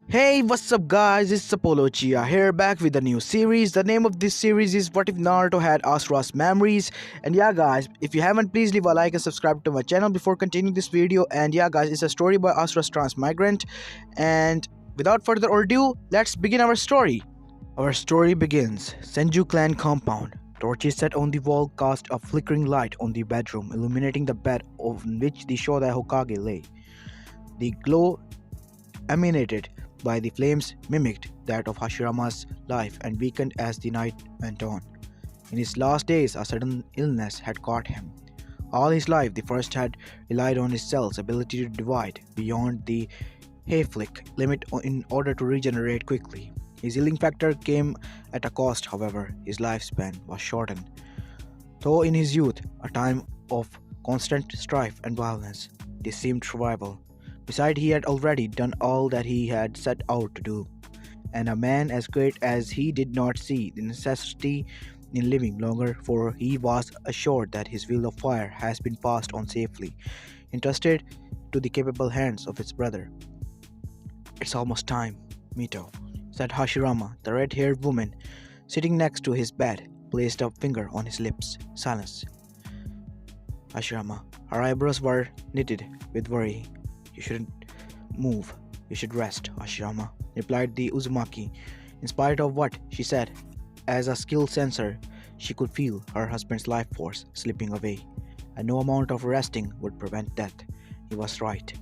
Hey, what's up, guys? It's Apollo Chia here, back with a new series. The name of this series is What If Naruto Had Asuras Memories. And yeah, guys, if you haven't, please leave a like and subscribe to my channel before continuing this video. And yeah, guys, it's a story by Asuras Transmigrant. And without further ado, let's begin our story. Our story begins. Senju clan compound. Torches set on the wall cast a flickering light on the bedroom, illuminating the bed on which the Shoda Hokage lay. The glow emanated by the flames mimicked that of Hashirama's life and weakened as the night went on. In his last days, a sudden illness had caught him. All his life, the first had relied on his cell's ability to divide beyond the Hayflick limit in order to regenerate quickly. His healing factor came at a cost, however. His lifespan was shortened. Though in his youth, a time of constant strife and violence, this seemed survival. Besides, he had already done all that he had set out to do, and a man as great as he did not see the necessity in living longer, for he was assured that his will of fire has been passed on safely, entrusted to the capable hands of his brother. It's almost time, Mito, said Hashirama. The red-haired woman, sitting next to his bed, placed a finger on his lips. Silence. Hashirama. Her eyebrows were knitted with worry. You shouldn't move. You should rest, Hashirama, replied the Uzumaki. In spite of what she said, as a skilled sensor, she could feel her husband's life force slipping away, and no amount of resting would prevent death. He was right.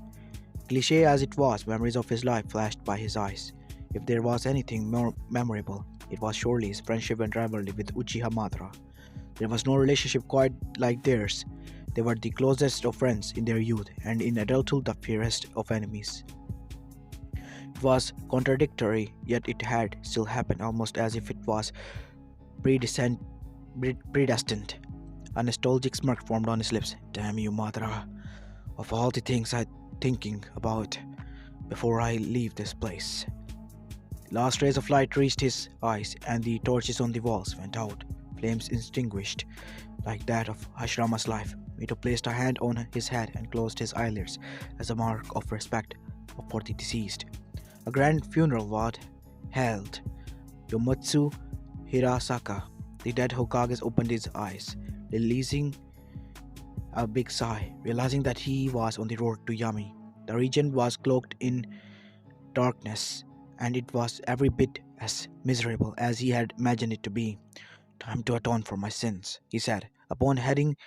Cliché as it was, memories of his life flashed by his eyes. If there was anything more memorable, it was surely his friendship and rivalry with Uchiha Madara. There was no relationship quite like theirs. They were the closest of friends in their youth, and in adulthood the fiercest of enemies. It was contradictory, yet it had still happened, almost as if it was predestined. A nostalgic smirk formed on his lips. Damn you, Madara. Of all the things I'm thinking about before I leave this place. The last rays of light reached his eyes, and the torches on the walls went out, flames extinguished, like that of Hashirama's life. Mito placed a hand on his head and closed his eyelids as a mark of respect for the deceased. A grand funeral was held. Yomotsu Hirasaka, the dead Hokage, opened his eyes, releasing a big sigh, realizing that he was on the road to Yami. The region was cloaked in darkness, and it was every bit as miserable as he had imagined it to be. Time to atone for my sins, he said. Upon heading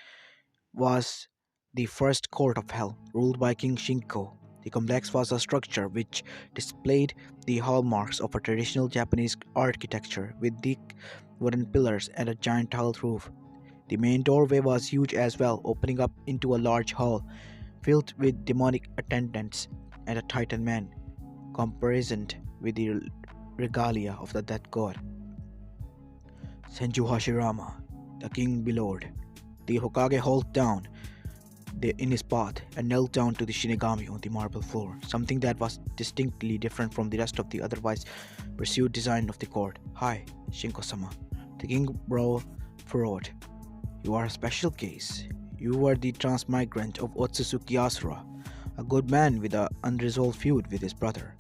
was the first court of hell, ruled by King Shinko. The complex was a structure which displayed the hallmarks of a traditional Japanese architecture, with thick wooden pillars and a giant tiled roof. The main doorway was huge as well, opening up into a large hall filled with demonic attendants and a titan man, caparisoned with the regalia of the dead god. Senju Hashirama, the king beloved. The Hokage halted down in his path and knelt down to the Shinigami on the marble floor, something that was distinctly different from the rest of the otherwise pursued design of the court. Hi, Shinko-sama. The king brow furrowed. You are a special case. You were the transmigrant of Otsutsuki Asura, a good man with an unresolved feud with his brother,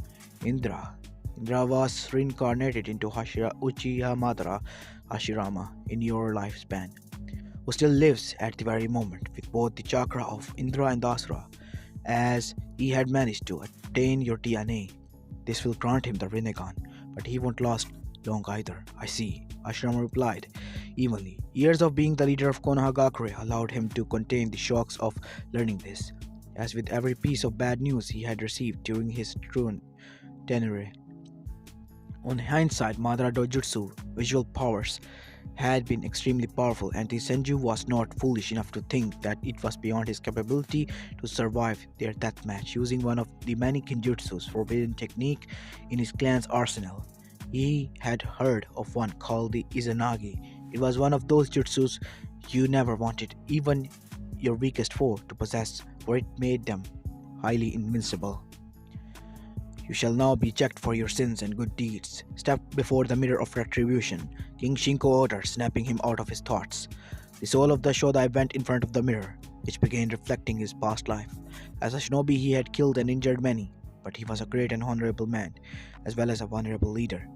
Indra. Indra was reincarnated into Uchiha Madara Hashirama in your lifespan, who still lives at the very moment with both the chakra of Indra and Asura, as he had managed to attain your DNA. This will grant him the Rinnegan, but he won't last long either. I see, Hashirama replied evenly. Years of being the leader of Konohagakure allowed him to contain the shocks of learning this, as with every piece of bad news he had received during his true tenure. On hindsight, Madara Dojutsu visual powers had been extremely powerful, and the Senju was not foolish enough to think that it was beyond his capability to survive their deathmatch using one of the many kinjutsu's forbidden technique in his clan's arsenal. He had heard of one called the Izanagi. It was one of those jutsus you never wanted even your weakest foe to possess, for it made them highly invincible. You shall now be checked for your sins and good deeds. Step before the mirror of retribution, King Shinko ordered, snapping him out of his thoughts. The soul of the Shodai went in front of the mirror, which began reflecting his past life. As a shinobi, he had killed and injured many, but he was a great and honorable man, as well as a vulnerable leader.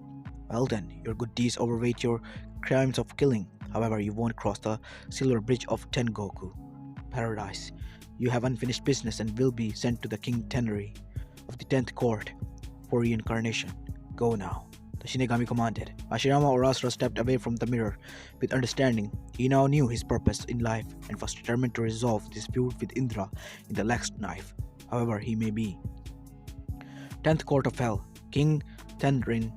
Well then, your good deeds overweight your crimes of killing. However, you won't cross the silver bridge of Tengoku paradise. You have unfinished business and will be sent to the King Tenri of the 10th Court for reincarnation. Go now. The Shinigami commanded. Hashirama or Asura stepped away from the mirror with understanding. He now knew his purpose in life and was determined to resolve the dispute with Indra in the next life, however he may be. 10th Court of Hell. King Tenrin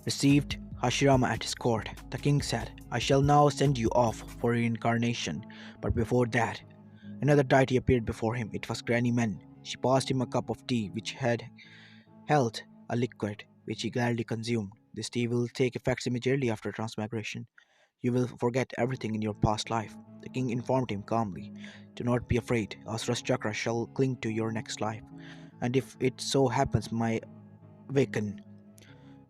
received Hashirama at his court. The king said, I shall now send you off for reincarnation, but before that, another deity appeared before him. It was Granny Men. She passed him a cup of tea which had held a liquid which he gladly consumed. This tea will take effect immediately after transmigration. You will forget everything in your past life. The king informed him calmly. Do not be afraid. Asura's chakra shall cling to your next life, and if it so happens, my awaken.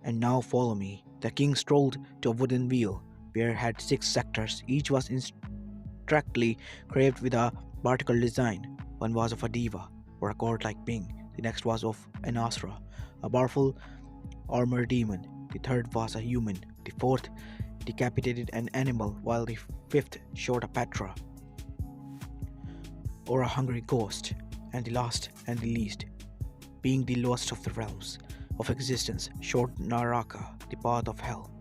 And now follow me. The king strolled to a wooden wheel, where had 6 sectors. Each was intricately carved with a particle design. One was of a diva, or a god-like being. The next was of an Asura, a powerful armored demon. The third was a human. The fourth decapitated an animal, while the fifth showed a Petra, or a hungry ghost. And the last and the least, being the lowest of the realms of existence, showed Naraka, the path of hell.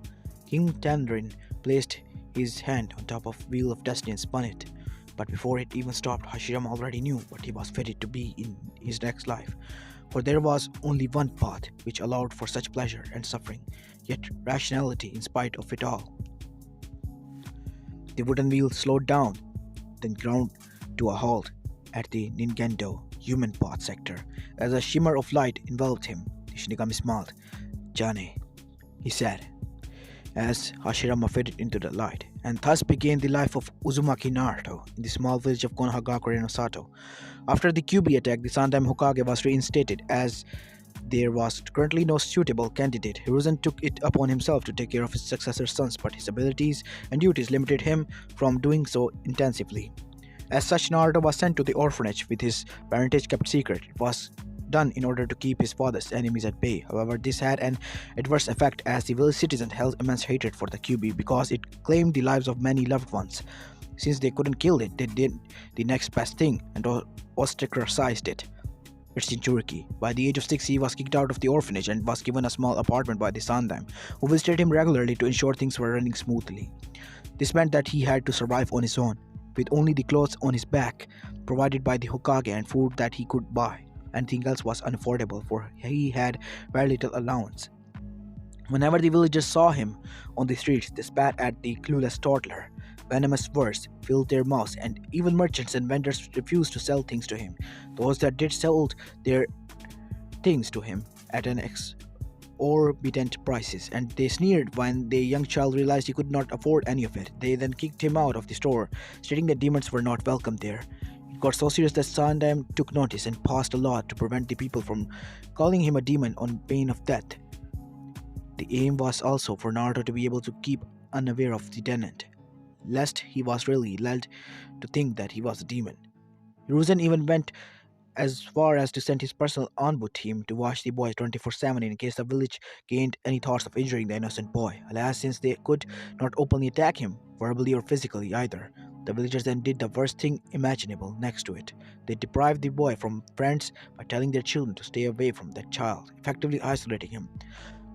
King Tandrin placed his hand on top of Wheel of Destiny and spun it. But before it even stopped, Hashirama already knew what he was fated to be in his next life. For there was only one path which allowed for such pleasure and suffering, yet rationality in spite of it all. The wooden wheel slowed down, then ground to a halt at the Ningendo human path sector. As a shimmer of light enveloped him, the Shinigami smiled. Jane, he said, as Hashirama faded into the light. And thus began the life of Uzumaki Naruto in the small village of Konohagakure no Sato. After the QB attack, the Sandaime Hokage was reinstated. As there was currently no suitable candidate, Hiruzen took it upon himself to take care of his successor's sons, but his abilities and duties limited him from doing so intensively. As such, Naruto was sent to the orphanage with his parentage kept secret. It was done in order to keep his father's enemies at bay. However, this had an adverse effect, as the village citizens held immense hatred for the QB because it claimed the lives of many loved ones. Since they couldn't kill it, they did the next best thing and ostracized it. It's Jinchuriki. By the age of 6, he was kicked out of the orphanage and was given a small apartment by the Sandaime, who visited him regularly to ensure things were running smoothly. This meant that he had to survive on his own, with only the clothes on his back provided by the Hokage and food that he could buy. Anything else was unaffordable, for he had very little allowance. Whenever the villagers saw him on the streets, they spat at the clueless toddler. Venomous words filled their mouths, and even merchants and vendors refused to sell things to him. Those that did sold their things to him at an exorbitant prices, and they sneered when the young child realized he could not afford any of it. They then kicked him out of the store, stating that demons were not welcome there. It got so serious that Sandaime took notice and passed a law to prevent the people from calling him a demon on pain of death. The aim was also for Naruto to be able to keep unaware of the tenant, lest he was really led to think that he was a demon. Hiruzen even went as far as to send his personal envoy team to watch the boy 24/7 in case the village gained any thoughts of injuring the innocent boy. Alas, since they could not openly attack him, verbally or physically either, the villagers then did the worst thing imaginable next to it. They deprived the boy from friends by telling their children to stay away from that child, effectively isolating him.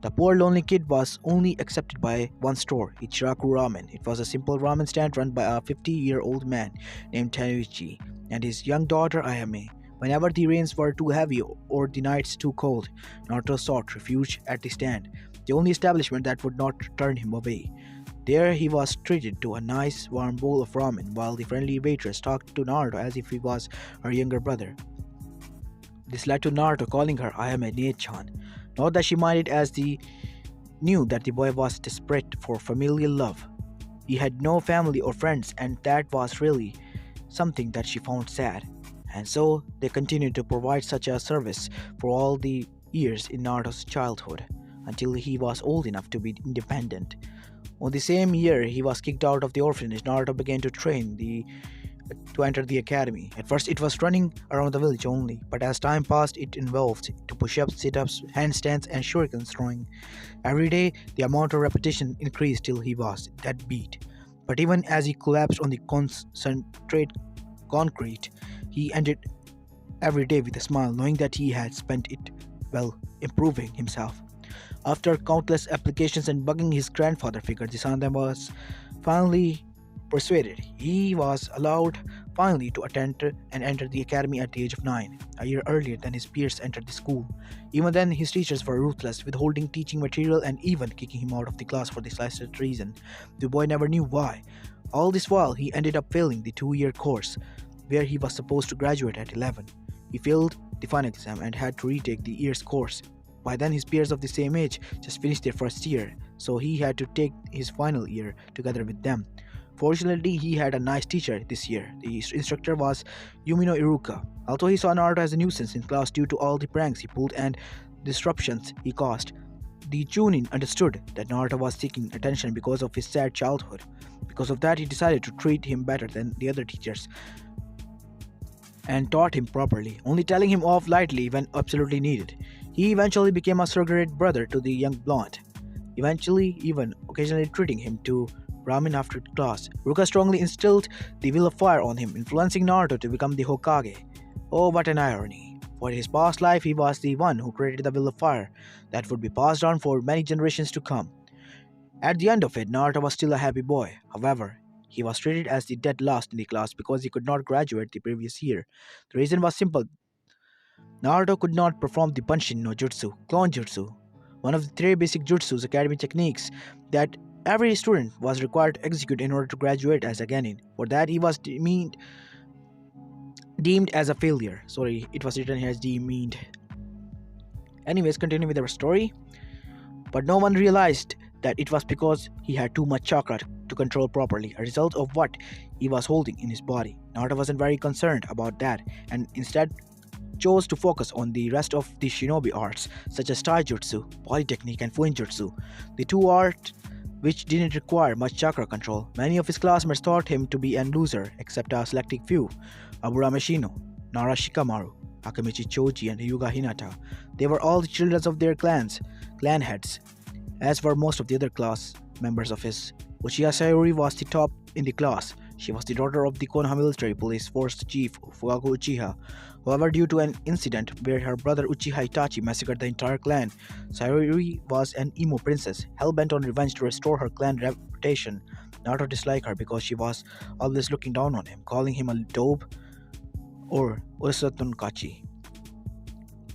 The poor lonely kid was only accepted by one store, Ichiraku Ramen. It was a simple ramen stand run by a 50-year-old man named Tenuichi and his young daughter Ayame. Whenever the rains were too heavy or the nights too cold, Naruto sought refuge at the stand, the only establishment that would not turn him away. There he was treated to a nice warm bowl of ramen, while the friendly waitress talked to Naruto as if he was her younger brother. This led to Naruto calling her Ayame Ne-chan. Not that she minded, as he knew that the boy was desperate for familial love. He had no family or friends, and that was really something that she found sad. And so they continued to provide such a service for all the years in Naruto's childhood, until he was old enough to be independent. On the same year he was kicked out of the orphanage, Naruto began to train the to enter the academy. At first, it was running around the village only, but as time passed, it evolved to push-ups, sit-ups, handstands, and shuriken throwing. Every day, the amount of repetition increased till he was dead beat. But even as he collapsed on the concentrate concrete, he ended every day with a smile, knowing that he had spent it well improving himself. After countless applications and bugging his grandfather figure, the Sandam was finally persuaded. He was allowed finally to attend and enter the academy at the age of 9, a year earlier than his peers entered the school. Even then, his teachers were ruthless, withholding teaching material and even kicking him out of the class for the slightest reason. The boy never knew why. All this while, he ended up failing the 2-year course, where he was supposed to graduate at 11. He failed the final exam and had to retake the year's course. By then, his peers of the same age just finished their first year, so he had to take his final year together with them. Fortunately, he had a nice teacher this year. The instructor was Yumino Iruka. Although he saw Naruto as a nuisance in class due to all the pranks he pulled and disruptions he caused, the Chunin understood that Naruto was seeking attention because of his sad childhood. Because of that, he decided to treat him better than the other teachers and taught him properly, only telling him off lightly when absolutely needed. He eventually became a surrogate brother to the young blonde, eventually even occasionally treating him to ramen after class. Ruka strongly instilled the will of fire on him, influencing Naruto to become the Hokage. Oh, what an irony. For his past life, he was the one who created the will of fire that would be passed on for many generations to come. At the end of it, Naruto was still a happy boy. However, he was treated as the dead last in the class because he could not graduate the previous year. The reason was simple. Naruto could not perform the Bunshin no Jutsu, Clone Jutsu, one of the 3 basic jutsus academy techniques that every student was required to execute in order to graduate as a genin. For that, he was deemed as a failure. Sorry, it was written here as deemed. Anyways, continue with our story. But no one realized that it was because he had too much chakra to control properly, a result of what he was holding in his body. Naruto wasn't very concerned about that and instead chose to focus on the rest of the shinobi arts such as taijutsu, polytechnique and fuinjutsu, the 2 arts which didn't require much chakra control. Many of his classmates thought him to be a loser except a selected few: Abura Meshino, Nara Shikamaru, Akamichi Choji and Hyuga Hinata. They were all the children of their clan heads, as were most of the other class members of his. Uchiha Sayori was the top in the class. She was the daughter of the Konoha military police force chief Fugaku Uchiha. However, due to an incident where her brother Uchiha Itachi massacred the entire clan, Sayori was an emo princess, hell-bent on revenge to restore her clan reputation. Naruto disliked her because she was always looking down on him, calling him a dope or Usatonkachi.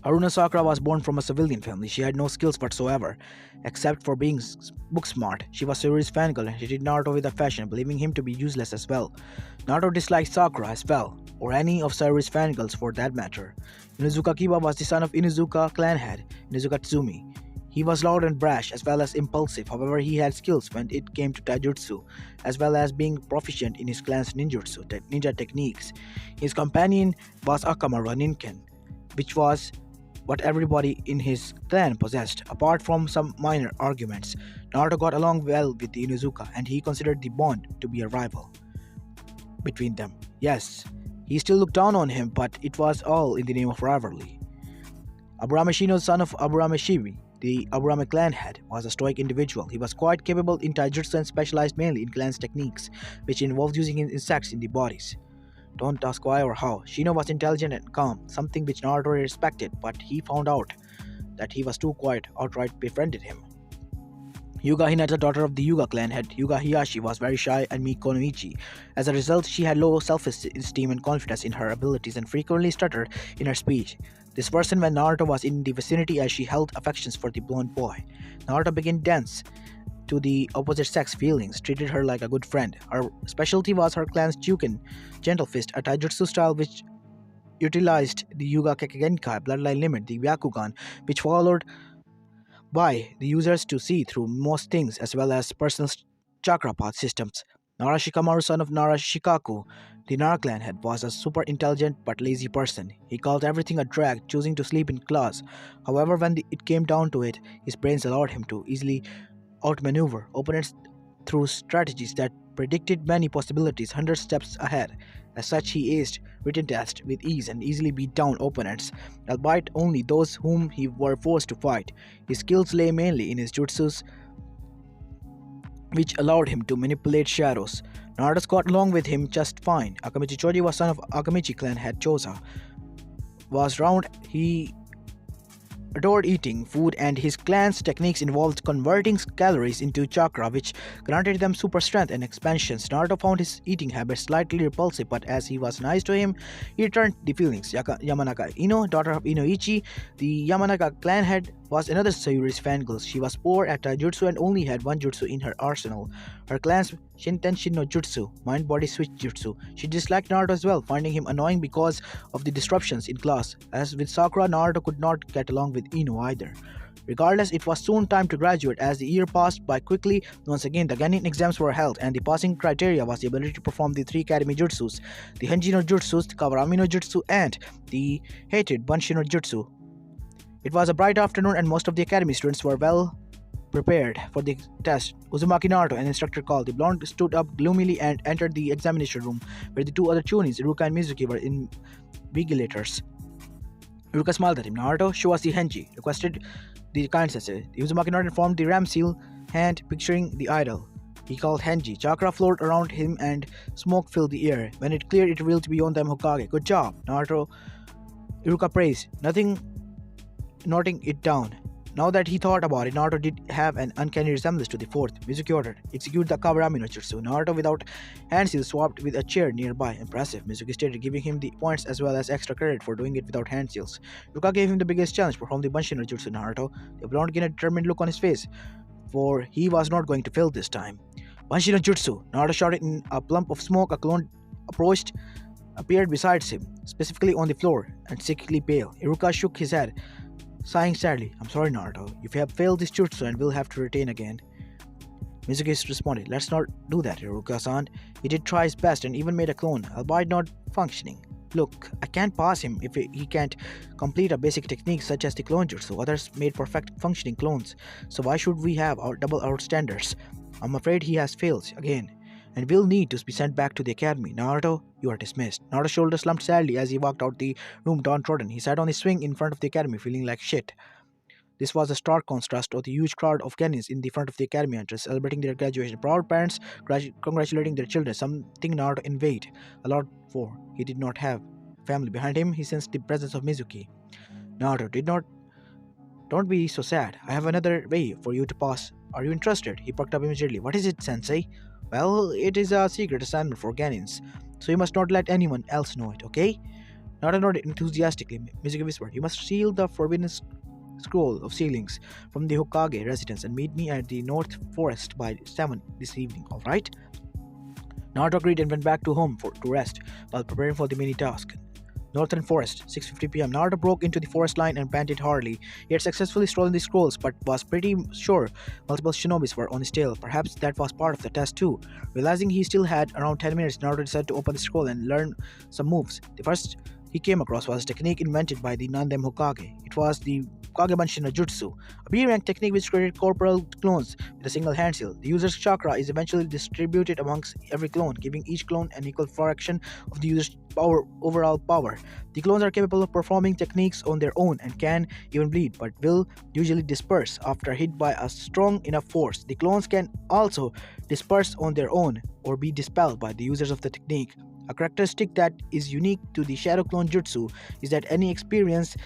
Haruna Sakura was born from a civilian family. She had no skills whatsoever, except for being book smart. She was Sayori's fangirl and treated Naruto with affection, believing him to be useless as well. Naruto disliked Sakura as well, or any of Sayori's fangirls for that matter. Inuzuka Kiba was the son of Inuzuka clan head, Inuzuka Tsumi. He was loud and brash as well as impulsive. However, he had skills when it came to taijutsu, as well as being proficient in his clan's ninja techniques. His companion was Akamaru, a ninken, which was what everybody in his clan possessed. Apart from some minor arguments, Naruto got along well with the Inuzuka and he considered the bond to be a rival between them. Yes, he still looked down on him, but it was all in the name of rivalry. Aburameshino, son of Aburameshibi, the Aburame clan head, was a stoic individual. He was quite capable in taijutsu and specialized mainly in clan's techniques, which involved using insects in the bodies. Don't ask why or how. Shino was intelligent and calm, something which Naruto respected, but he found out that he was too quiet, outright befriended him. Hyuga Hinata, daughter of the Hyuga clan head Hyuga Hiyashi, was very shy and meek Konoichi. As a result, she had low self-esteem and confidence in her abilities and frequently stuttered in her speech. This worsened when Naruto was in the vicinity as she held affections for the blonde boy. Naruto began dense to the opposite sex feelings, treated her like a good friend. Her specialty was her clan's Juken, Gentle Fist, a taijutsu style which utilized the Yuga Kekkei bloodline limit, the Byakugan, which followed by the users to see through most things as well as personal chakra path systems. Nara Shikamaru, son of Nara Shikaku, the Nara clan head, was a super intelligent but lazy person. He called everything a drag, choosing to sleep in class. However, when it came down to it, his brains allowed him to easily outmaneuver opponents through strategies that predicted many possibilities 100 steps ahead. As such, he aced written tests with ease and easily beat down opponents, albeit only those whom he were forced to fight. His skills lay mainly in his jutsus, which allowed him to manipulate shadows. Naruto got along with him just fine. Akamichi Choji was son of Akamichi clan head Choza. Was round, he adored eating food, and his clan's techniques involved converting calories into chakra, which granted them super strength and expansions. Naruto found his eating habits slightly repulsive, but as he was nice to him, he returned the feelings. Yamanaka Ino, daughter of Inoichi, the Yamanaka clan head, was another Sayuri's fangirl. She was poor at taijutsu and only had one jutsu in her arsenal. Her clan's Shintenshin no Jutsu, mind body switch jutsu. She disliked Naruto as well, finding him annoying because of the disruptions in class. As with Sakura, Naruto could not get along with Ino either. Regardless, it was soon time to graduate. As the year passed by quickly, once again the Genin exams were held, and the passing criteria was the ability to perform the three Academy Jutsus, the Henji no Jutsus, the Kawarami no Jutsu, and the hated Banshi no Jutsu. It was a bright afternoon, and most of the Academy students were well prepared for the test. Uzumaki Naruto, an instructor called. The blonde stood up gloomily and entered the examination room, where the two other Chunins, Iruka and Mizuki, were invigilators. Iruka smiled at him. Naruto, show us the Henji, requested the kind sensei. Uzumaki Naruto informed the ram seal hand, picturing the idol he called Henji. Chakra flowed around him and smoke filled the air. When it cleared, it revealed to be Ondam Hokage. Good job, Naruto. Iruka praised, noting it down. Now that he thought about it, Naruto did have an uncanny resemblance to the fourth. Mizuki ordered, execute the Kawarami no Jutsu. Naruto, without hand seal, swapped with a chair nearby. Impressive, Mizuki stated, giving him the points as well as extra credit for doing it without hand seals. Yuka gave him the biggest challenge, perform the Banshi no Jutsu. Naruto, the blonde gained a determined look on his face, for he was not going to fail this time. Banshi no Jutsu, Naruto shouted in a plump of smoke. A clone appeared beside him, specifically on the floor, and sickly pale. Iruka shook his head, sighing sadly. I'm sorry, Naruto. You have failed this jutsu and will have to retain again. Mizuki responded, let's not do that, Iruka-san. He did try his best and even made a clone, albeit not functioning. Look, I can't pass him if he can't complete a basic technique such as the clone jutsu. Others made perfect functioning clones, so why should we have double our standards? I'm afraid he has failed again, and will need to be sent back to the academy. Naruto, you are dismissed. Naruto's shoulders slumped sadly as he walked out the room downtrodden. He sat on his swing in front of the academy, feeling like shit. This was a stark contrast to the huge crowd of Genins in the front of the academy entrance, celebrating their graduation. Proud parents congratulating their children, something Naruto envied a lot for. He did not have family. Behind him, he sensed the presence of Mizuki. Naruto, don't be so sad. I have another way for you to pass. Are you interested? He perked up immediately. What is it, sensei? Well, it is a secret assignment for Genins, so you must not let anyone else know it, okay? Naruto nodded enthusiastically. Mizuki whispered, you must seal the forbidden scroll of ceilings from the Hokage residence and meet me at the North Forest by 7 this evening, alright? Naruto agreed and went back to home to rest while preparing for the mini task. Northern Forest, 6:50 p.m. Naruto broke into the forest line and panted hardly. He had successfully stolen the scrolls, but was pretty sure multiple shinobis were on his tail. Perhaps that was part of the test too. Realizing he still had around 10 minutes, Naruto decided to open the scroll and learn some moves. The first he came across was a technique invented by the Nandem Hokage. It was the Kagebanshi no Jutsu, a B-rank technique which created corporal clones with a single hand seal. The user's chakra is eventually distributed amongst every clone, giving each clone an equal fraction of the user's overall power. The clones are capable of performing techniques on their own and can even bleed, but will usually disperse after hit by a strong enough force. The clones can also disperse on their own or be dispelled by the users of the technique. A characteristic that is unique to the Shadow Clone Jutsu is that any experience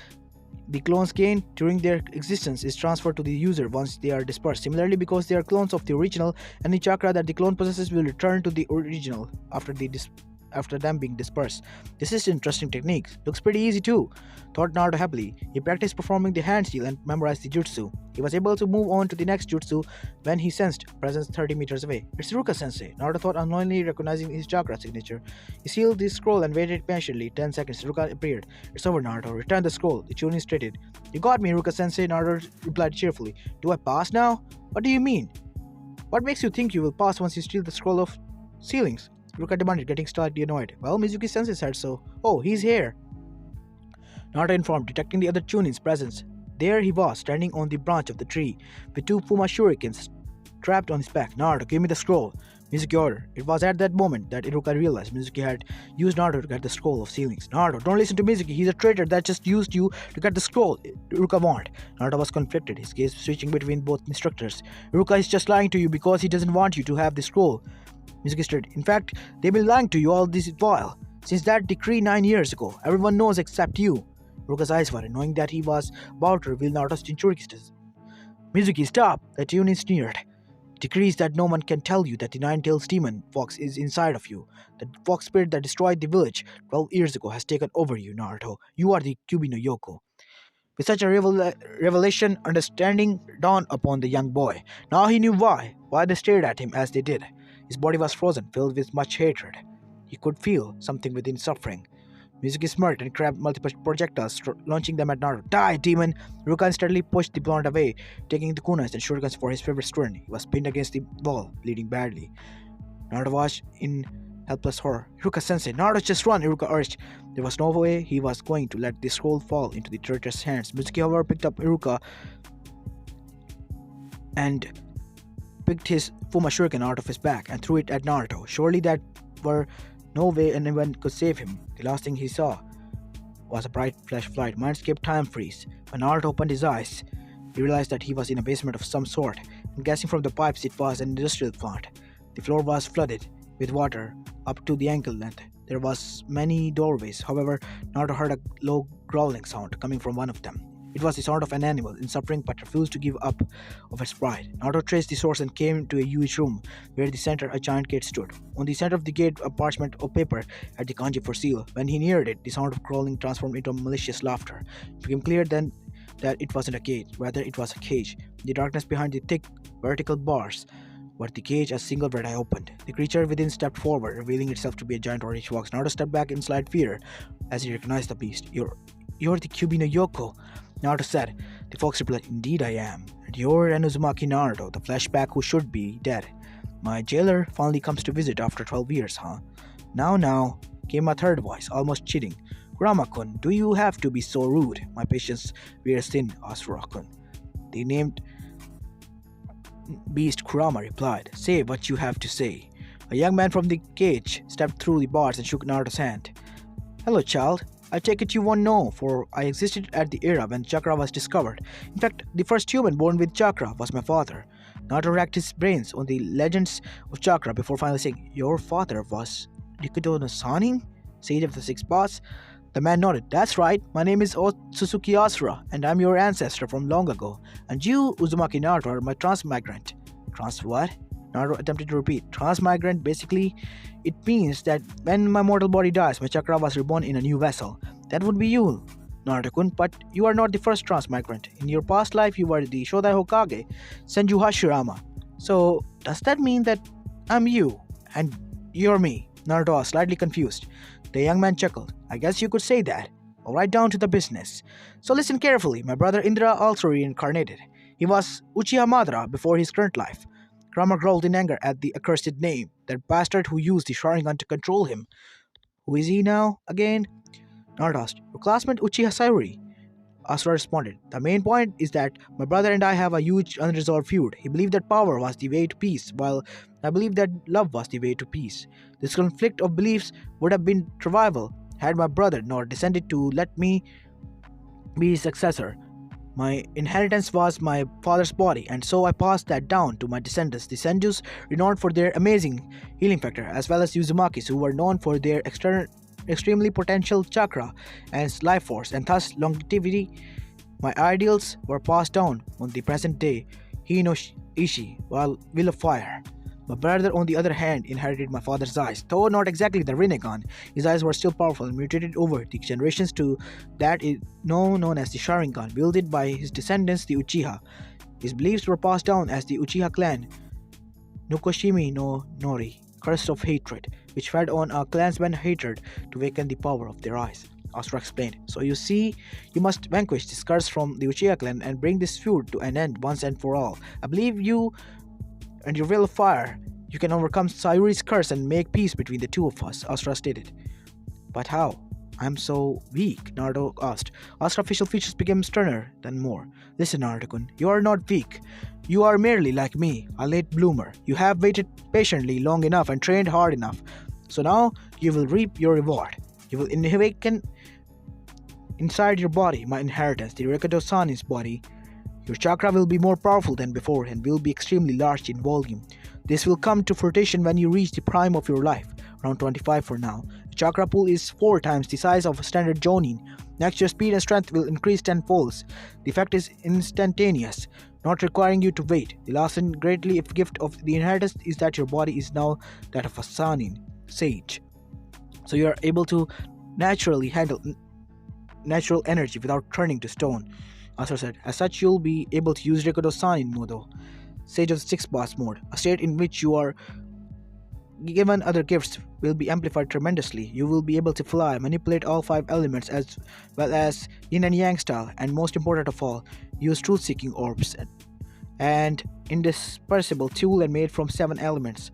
the clones gain during their existence is transferred to the user once they are dispersed. Similarly, because they are clones of the original, any chakra that the clone possesses will return to the original after them being dispersed. This is an interesting technique. Looks pretty easy too, thought Naruto happily. He practiced performing the hand seal and memorized the jutsu. He was able to move on to the next jutsu when he sensed presence 30 meters away. It's Ruka-sensei, Naruto thought, unknowingly recognizing his chakra signature. He sealed the scroll and waited patiently. 10 seconds. Ruka appeared. It's over, Naruto. Return the scroll. The Chunin stated. You got me, Ruka-sensei, Naruto replied cheerfully. Do I pass now? What do you mean? What makes you think you will pass once you steal the scroll of sealings? Ruka demanded, getting slightly annoyed. Well, Mizuki sensei said so. Oh, he's here. Naruto informed, detecting the other Chunin's presence. There he was, standing on the branch of the tree, with two Puma shurikens strapped on his back. Naruto, give me the scroll. Mizuki ordered. It was at that moment that Iruka realized Mizuki had used Naruto to get the scroll of ceilings. Naruto, don't listen to Mizuki. He's a traitor that just used you to get the scroll. Iruka warned. Naruto was conflicted, his gaze switching between both instructors. Iruka is just lying to you because he doesn't want you to have the scroll. Mizuki stated. In fact, they've been lying to you all this while. Since that decree 9 years ago, everyone knows except you. Iruka's eyes widened, knowing that he was about to reveal Naruto's Jinchuriki. Mizuki, stop! The tune is sneered. Decrees that no one can tell you that the nine-tailed demon fox is inside of you. The fox spirit that destroyed the village 12 years ago has taken over you, Naruto. You are the Kyubi no Yoko. With such a revelation, understanding dawned upon the young boy. Now he knew why they stared at him as they did. His body was frozen, filled with much hatred. He could feel something within suffering. Mizuki smirked and grabbed multiple projectiles, launching them at Naruto. Die, demon! Ruka instantly pushed the blonde away, taking the kunais and shurikens for his favorite student. He was pinned against the wall, bleeding badly. Naruto watched in helpless horror. Iruka-sensei, Naruto, just run! Iruka urged. There was no way he was going to let the scroll fall into the traitor's hands. Mizuki, however, picked up Iruka and picked his Fuma Shuriken out of his back and threw it at Naruto. Surely that were no way anyone could save him. The last thing he saw was a bright flash of light. Mindscape time freeze. When Naruto opened his eyes, he realized that he was in a basement of some sort, and guessing from the pipes it was an industrial plant. The floor was flooded with water up to the ankle length. There was many doorways. However, Naruto heard a low growling sound coming from one of them. It was the sound of an animal in suffering but refused to give up of its pride. Naruto traced the source and came to a huge room where the center a giant gate stood. On the center of the gate a parchment of paper had the kanji for seal. When he neared it, the sound of crawling transformed into malicious laughter. It became clear then that it wasn't a gate, rather it was a cage. The darkness behind the thick vertical bars were the cage a single red eye opened. The creature within stepped forward, revealing itself to be a giant orange fox. Naruto stepped back in slight fear as he recognized the beast. You're the Kyubi no Yoko, Naruto said. The fox replied, Indeed I am. And you're Uzumaki Naruto, the flashback who should be dead. My jailer finally comes to visit after 12 years, huh? Now, came a third voice, almost chiding. Kurama-kun, do you have to be so rude? My patience wears thin, Asura-kun. The named beast Kurama replied, Say what you have to say. A young man from the cage stepped through the bars and shook Naruto's hand. Hello, child. I take it you won't know, for I existed at the era when chakra was discovered. In fact, the first human born with chakra was my father. Naruto racked his brains on the legends of chakra before finally saying, Your father was Rikudo no Sanin, sage of the six paths? The man nodded. That's right, my name is Otsutsuki Asura, and I'm your ancestor from long ago. And you, Uzumaki Naruto, are my transmigrant. Trans what? Naruto attempted to repeat. Transmigrant, basically, it means that when my mortal body dies, my chakra was reborn in a new vessel. That would be you, Naruto-kun, but you are not the first transmigrant. In your past life, you were the Shodai Hokage, Senju Hashirama. So, does that mean that I'm you, and you're me? Naruto was slightly confused. The young man chuckled. I guess you could say that. All right, down to the business. So listen carefully. My brother Indra also reincarnated. He was Uchiha Madara before his current life. Kurama growled in anger at the accursed name, that bastard who used the Sharingan to control him. Who is he now, again? Naruto asked. Your classmate Uchiha Sayuri. Asura responded. The main point is that my brother and I have a huge unresolved feud. He believed that power was the way to peace, while I believed that love was the way to peace. This conflict of beliefs would have been trivial had my brother not descended to let me be his successor. My inheritance was my father's body, and so I passed that down to my descendants, the Senjus, renowned for their amazing healing factor, as well as Uzumakis, who were known for their extremely potential chakra and life force, and thus longevity. My ideals were passed down on the present day, Hi no Ishi, while Will of Fire. My brother, on the other hand, inherited my father's eyes, though not exactly the Rinnegan. His eyes were still powerful and mutated over the generations to that is now known as the Sharingan, wielded by his descendants, the Uchiha. His beliefs were passed down as the Uchiha clan, Nukoshimi no Nori, curse of hatred, which fed on a clansman's hatred to awaken the power of their eyes. Asura explained. So you see, you must vanquish this curse from the Uchiha clan and bring this feud to an end once and for all. I believe you and your will of fire, you can overcome Sayuri's curse and make peace between the two of us, Asura stated. But how? I'm so weak, Naruto asked. Asura's facial features became sterner than more. Listen, Naruto-kun, you are not weak. You are merely like me, a late bloomer. You have waited patiently long enough and trained hard enough. So now you will reap your reward. You will awaken inside your body, my inheritance, the Rikudo-san's body. Your chakra will be more powerful than before and will be extremely large in volume. This will come to fruition when you reach the prime of your life, around 25 for now. The chakra pool is 4 times the size of a standard jonin. Next, your speed and strength will increase tenfolds. The effect is instantaneous, not requiring you to wait. The last and greatly gift of the inheritance is that your body is now that of a sanin, sage. So you are able to naturally handle natural energy without turning to stone. Asura said, as such, you'll be able to use Rikudo-san Modo, Sage of the 6 boss mode, a state in which you are given other gifts will be amplified tremendously. You will be able to fly, manipulate all 5 elements as well as yin and yang style, and most important of all, use truth-seeking orbs, and indispersible tool and made from 7 elements.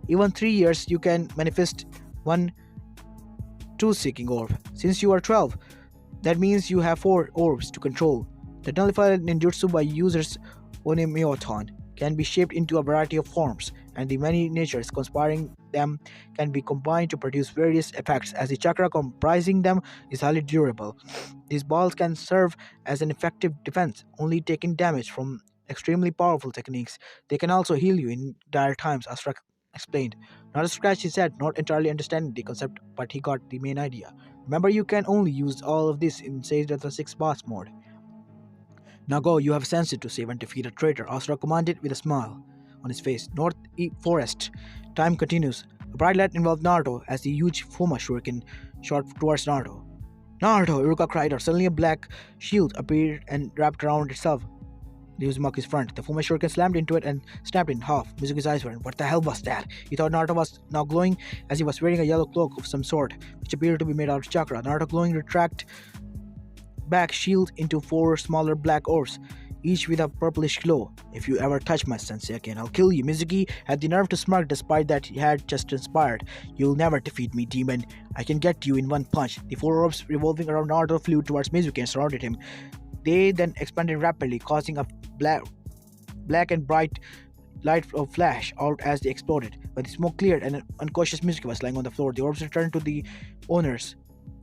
Even 3 years you can manifest one truth-seeking orb. Since you are 12, that means you have 4 orbs to control. The nullified ninjutsu by users Onimyoton can be shaped into a variety of forms, and the many natures conspiring them can be combined to produce various effects, as the chakra comprising them is highly durable. These balls can serve as an effective defense, only taking damage from extremely powerful techniques. They can also heal you in dire times, as explained. Not a scratch his head, not entirely understanding the concept, but he got the main idea. Remember, you can only use all of this in Sage of the 6 boss mode. Now go, you have a sense to save and defeat a traitor, Asura commanded with a smile on his face. North Forest. Time continues. A bright light involved Naruto as the huge Fuma shuriken shot towards Naruto. Naruto! Iruka cried out. Suddenly a black shield appeared and wrapped around itself. Uzumaki's front. The Fuma shuriken slammed into it and snapped in half. Mizuki's eyes were, what the hell was that? He thought Naruto was now glowing as he was wearing a yellow cloak of some sort, which appeared to be made out of chakra. Naruto glowing retract back shield into 4 smaller black orbs, each with a purplish glow. If you ever touch my sensei again, I'll kill you. Mizuki had the nerve to smirk despite that he had just transpired. You'll never defeat me, demon. I can get you in one punch. The 4 orbs revolving around Naruto flew towards Mizuki and surrounded him. They then expanded rapidly, causing a black and bright light of flash out as they exploded. When the smoke cleared and an unconscious Mizuki was lying on the floor, the orbs returned to the owner's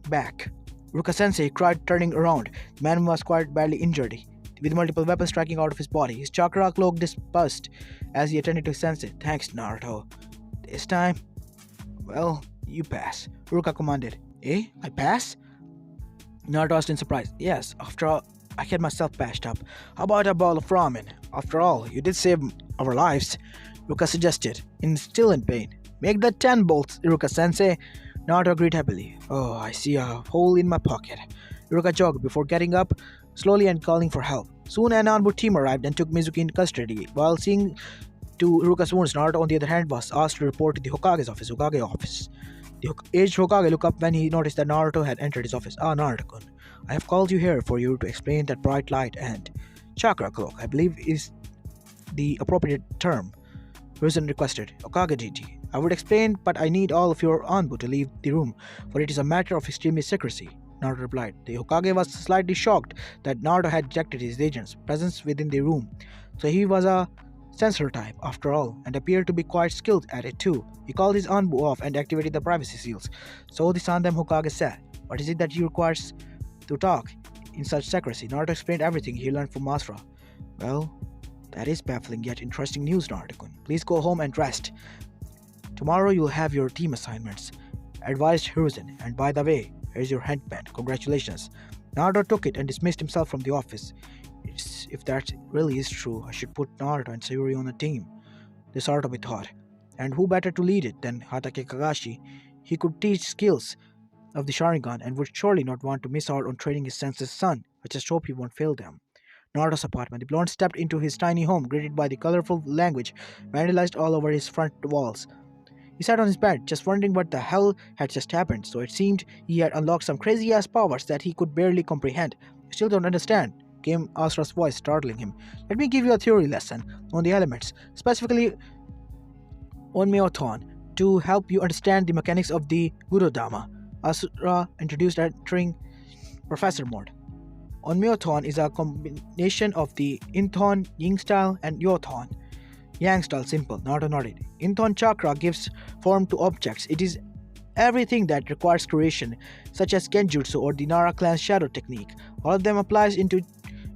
back. Ruka-sensei cried, turning around. The man was quite badly injured, with multiple weapons striking out of his body. His chakra cloak dispersed as he attended to his sensei. Thanks, Naruto. This time, well, you pass, Ruka commanded. Eh? I pass? Naruto asked in surprise. Yes, after all, I had myself patched up. How about a bowl of ramen? After all, you did save our lives, Ruka suggested, still in pain. Make that 10 bolts, Iruka-sensei. Naruto agreed happily. Oh, I see a hole in my pocket. Iruka jogged before getting up slowly and calling for help. Soon an onboard team arrived and took Mizuki in custody. While seeing to Iruka's wounds, Naruto, on the other hand, was asked to report to the Hokage's office. The aged Hokage looked up when he noticed that Naruto had entered his office. Ah, Naruto-kun, I have called you here for you to explain that bright light and chakra cloak, I believe is the appropriate term. Hiruzen requested. Hokage-jiji, I would explain, but I need all of your Anbu to leave the room, for it is a matter of extreme secrecy. Naruto replied. The Hokage was slightly shocked that Naruto had detected his agent's presence within the room, so he was a sensor type after all, and appeared to be quite skilled at it too. He called his Anbu off and activated the privacy seals. So the Sandem Hokage said, what is it that he requires to talk in such secrecy? Naruto explained everything he learned from Asura. Well, that is baffling yet interesting news, Naruto-kun. Please go home and rest. Tomorrow you'll have your team assignments, advised Hiruzen. And by the way, here's your headband. Congratulations. Naruto took it and dismissed himself from the office. If that really is true, I should put Naruto and Sayuri on a team, the Sarutobi thought. And who better to lead it than Hatake Kagashi? He could teach skills of the Sharingan and would surely not want to miss out on training his sensei's son. I just hope he won't fail them. Naruto's apartment. The blonde stepped into his tiny home, greeted by the colorful language vandalized all over his front walls. He sat on his bed, just wondering what the hell had just happened, so it seemed he had unlocked some crazy-ass powers that he could barely comprehend. I still don't understand, came Asura's voice, startling him. Let me give you a theory lesson on the elements, specifically on Meoton, to help you understand the mechanics of the Gurodama. Asura introduced entering Professor mode. Onmyothon is a combination of the Inthon Yin style and Yothon Yang style simple, not a nodded. Inthon chakra gives form to objects. It is everything that requires creation, such as Genjutsu or the Nara clan's shadow technique. All of them applies into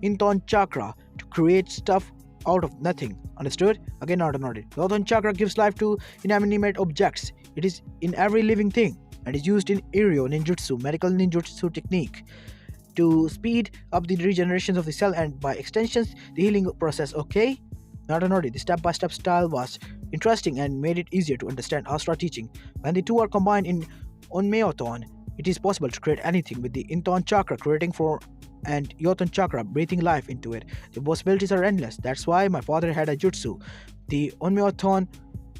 Inthon chakra to create stuff out of nothing. Understood? Again, not a nodded. Yothon chakra gives life to inanimate objects. It is in every living thing and is used in Iryo ninjutsu, medical ninjutsu technique, to speed up the regeneration of the cell and by extensions the healing process. Okay, Naruto, the step-by-step style was interesting and made it easier to understand Asura teaching. When the two are combined in Onmyothon, it is possible to create anything with the Inthon chakra creating for and Yothon chakra breathing life into it. The possibilities are endless. That's why my father had a jutsu, the Onmyothon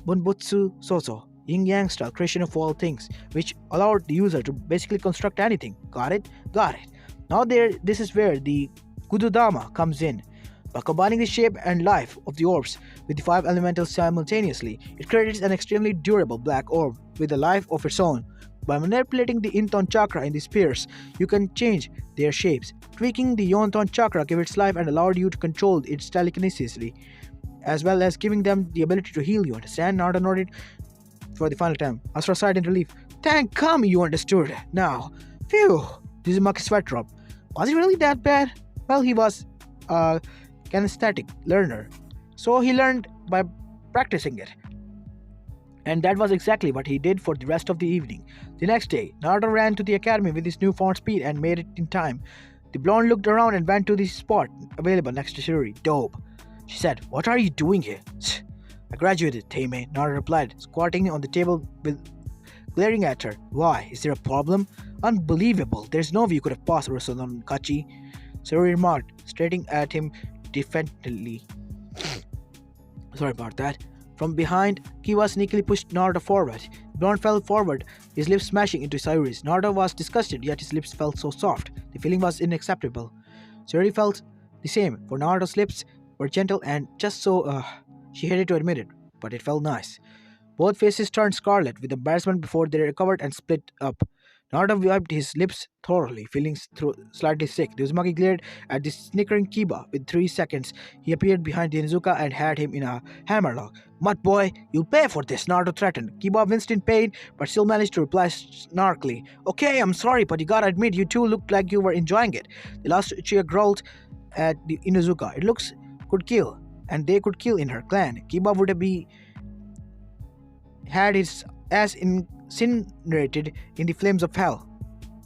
Bunbutsu Soso, yin yang style creation of all things, which allowed the user to basically construct anything. Got it? Got it. Now this is where the Kududama comes in. By combining the shape and life of the orbs with the five elementals simultaneously, it creates an extremely durable black orb with a life of its own. By manipulating the Inthon chakra in the spheres, you can change their shapes. Tweaking the Yonthon chakra gave its life and allowed you to control its telekinesis, as well as giving them the ability to heal you. Understand? Naruto nodded for the final time. Asura sighed in relief. Thank God you understood. Now, phew, this is Maki's sweat drop. Was he really that bad? Well, he was a kinesthetic learner, so he learned by practicing it. And that was exactly what he did for the rest of the evening. The next day, Naruto ran to the academy with his newfound speed and made it in time. The blonde looked around and went to the spot available next to Shuri. Dope. She said, "What are you doing here?" "I graduated, Teime," Naruto replied, squatting on the table with glaring at her. "Why? Is there a problem?" "Unbelievable. There's no way you could have passed Urusalon Kachi," Shuri remarked, staring at him defensively. Sorry about that. From behind, Kiwa sneakily pushed Naruto forward. Blonde fell forward, his lips smashing into Sayuri's. Naruto was disgusted, yet his lips felt so soft. The feeling was unacceptable. Sayuri felt the same, for Naruto's lips were gentle and just so, she hated to admit it, but it felt nice. Both faces turned scarlet with embarrassment before they recovered and split up. Naruto wiped his lips thoroughly, feeling slightly sick. The Uzumaki glared at the snickering Kiba. Within 3 seconds, he appeared behind the Inuzuka and had him in a hammerlock. "Mud boy, you'll pay for this," Naruto threatened. Kiba winced in pain, but still managed to reply snarkily. "Okay, I'm sorry, but you gotta admit you two looked like you were enjoying it." The last Uchiha growled at the Inuzuka. "It looks could kill, and they could kill in her clan. Kiba would have had his ass incinerated in the flames of hell."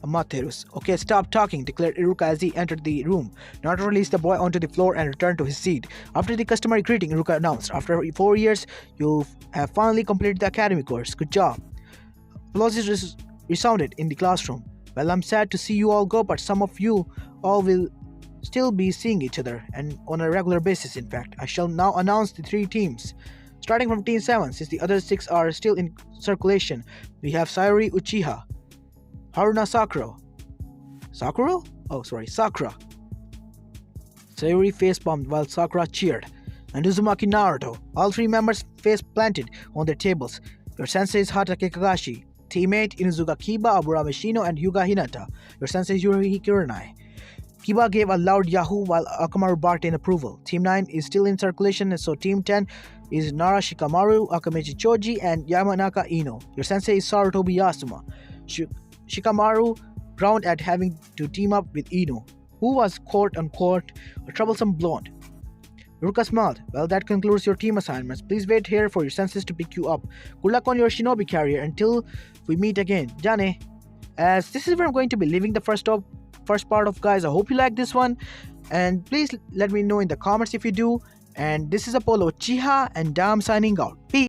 Amaterus. "Okay, stop talking," declared Iruka as he entered the room. Naruto released the boy onto the floor and returned to his seat. After the customary greeting, Iruka announced, "After 4 years, you have finally completed the academy course. Good job." Applause resounded in the classroom. "Well, I'm sad to see you all go, but some of you all will still be seeing each other, and on a regular basis, in fact. I shall now announce the 3 teams. Starting from Team 7, since the other 6 are still in circulation, we have Sayuri Uchiha, Haruna Sakura. Sakura? Oh, sorry, Sakura. Sayuri face-palmed while Sakura cheered. And Uzumaki Naruto. All 3 members face planted on their tables. Your sensei is Hatake Kagashi. Teammate Inuzuka Kiba, Abura Mishino, and Hyuga Hinata. Your sensei is Yuri Kurenai. Kiba gave a loud yahoo while Akamaru barked in approval. Team 9 is still in circulation, and so Team 10 is Nara Shikamaru, Akamechi Choji, and Yamanaka Ino. Your sensei is Sarutobi Yasuma. Shikamaru ground at having to team up with Ino, who was quote-unquote a troublesome blonde. Ruka smiled. Well, that concludes your team assignments. Please wait here for your senses to pick you up. Good luck on your shinobi career until we meet again. Jane. As this is where I'm going to be leaving the first part of, guys. I hope you like this one, and please let me know in the comments if you do. And this is Apollo Uchiha, and I'm signing out. Peace.